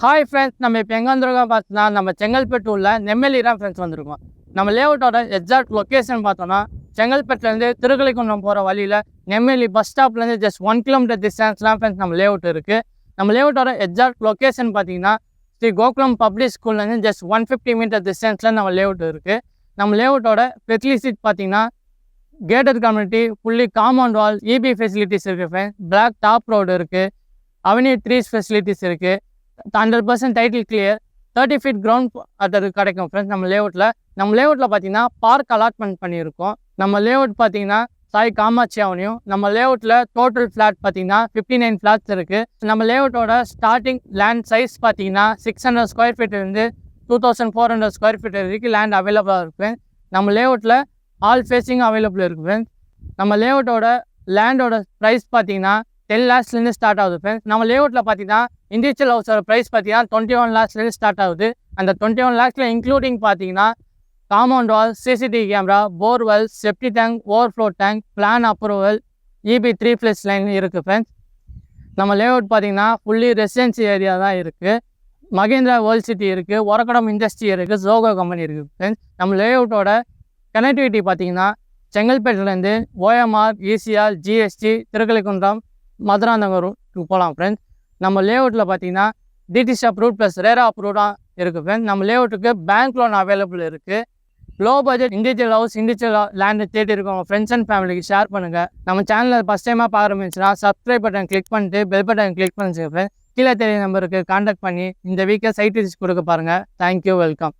Hi friends, நம்ம இப்போ எங்கே வந்திருக்கோம் பார்த்தோன்னா நம்ம செங்கல்பட்டு உள்ள நெம்மேலி தான் ஃப்ரெண்ட்ஸ் வந்திருக்கோம். நம்ம லேஅவுட்டோட எக்ஸாக்ட் லொக்கேஷன் பார்த்தோன்னா செங்கல்பட்டுலேருந்து திருக்கலைக்குன்றம் போகிற வழியில் நெம்மேலி பஸ் ஸ்டாப்லேருந்து ஜஸ்ட் 1 கிலோமீட்டர் டிஸ்டன்ஸ்லாம் ஃப்ரெண்ட்ஸ் நம்ம லேஅவுட் இருக்குது. நம்ம லேஅவுட்டோட எக்ஸாக்ட் லொக்கேஷன் பார்த்தீங்கன்னா ஸ்ரீ கோகுலம் பப்ளிக் ஸ்கூல்லேருந்து ஜஸ்ட் 150 மீட்டர் டிஸ்டன்ஸில் நம்ம லேஅவுட் இருக்குது. நம்ம லேஅவுட்டோட ஃபெசிலிட்டிஸ் பார்த்தீங்கன்னா gated community, fully compound wall, EB facilities இருக்குது ஃப்ரெண்ட்ஸ். பிளாக் டாப் ரோடு இருக்குது, அவென்யூ 3 ஃபெசிலிட்டிஸ் இருக்குது, 100% டைட்டில் கிளியர், 30 ஃபீட் கிரவுண்ட் அது கிடைக்கும் ஃப்ரெண்ட்ஸ். நம்ம லேஅவுட்டில் பார்த்தீங்கன்னா பார்க் அலாட்மெண்ட் பண்ணியிருக்கோம். நம்ம லேஅவுட் பார்த்தீங்கன்னா சாய் காமாட்சி அவென்யூ. நம்ம லேஅவுட்டில் டோட்டல் ஃப்ளாட் பார்த்தீங்கன்னா 59 ஃப்ளாட்ஸ் இருக்குது. நம்ம லேஅவுட்டோட ஸ்டார்டிங் லேண்ட் சைஸ் பார்த்தீங்கன்னா 600 ஸ்கொயர் ஃபீட் இருந்து 2400 ஸ்கொயர் ஃபீட் வரைக்கும் லேண்ட் அவைலபிளாக இருக்குது. நம்ம லேஅவுட்டில் ஆல் ஃபேஸிங் அவைலபிள் இருக்குது ஃப்ரெண்ட்ஸ். நம்ம லேஅவுட்டோட லேண்டோட ப்ரைஸ் பார்த்தீங்கன்னா 10 lakhsலேருந்து ஸ்டார்ட் ஆகுது ஃப்ரெண்ட்ஸ். நம்ம லேஅவுட்டில் பார்த்தீங்கன்னா இண்டிவிஜுவல் ஹவுஸோட ப்ரைஸ் பார்த்தீங்கன்னா 21 lakhsலேருந்து ஸ்டார்ட் ஆகுது. அந்த 21 lakhsல இன்க்ளூடிங் பார்த்தீங்கன்னா compound wall, CCTV camera, borewell, செப்டி tank, overflow tank, plan approval, EB 3+ line இருக்குது ஃப்ரெண்ட்ஸ். நம்ம லேஅவுட் பார்த்தீங்கன்னா ஃபுல்லி ரெசிடென்சி ஏரியா தான் இருக்குது. மகேந்திரா வேர்ல்ட் சிட்டி இருக்குது, ஒரக்கடம் இண்டஸ்ட்ரி இருக்குது, ஜோகோ கம்பெனி இருக்குது ஃப்ரெண்ட்ஸ். நம்ம லேஅவுட்டோட கனெக்டிவிட்டி பார்த்தீங்கன்னா செங்கல்பேட்டிலேருந்து OMR, ECR, GST, திருக்கலைக்குன்றம், மதுராந்தகம் போகலாம் ஃப்ரெண்ட்ஸ். நம்ம லேஅவுட்டில் பார்த்தீங்கன்னா டிடிசி அப்ரூவ் ப்ளஸ் ரேரா அப்ரூவ்டாக இருக்குது ஃப்ரெண்ட்ஸ். நம்ம லேஅவுட்டுக்கு பேங்க் லோன் அவைலபிள் இருக்குது. Low budget individual house, individual land தேடி இருக்கவங்க ஃப்ரெண்ட்ஸ் அண்ட் ஃபேமிலிக்கு ஷேர் பண்ணுங்கள். நம்ம சேனலில் ஃபஸ்ட் டைமாக பார்க்குறோம்னா சப்ஸ்கிரைப் பட்டன் கிளிக் பண்ணிட்டு பெல் பட்டன் கிளிக் பண்ணிச்சுங்க ஃப்ரெண்ட்ஸ். கீழே தெரிய நம்பருக்கு கான்டாக்ட் பண்ணி இந்த வீக்கை சைட் விசிட் கொடுக்க பாருங்கள். Thank you, welcome.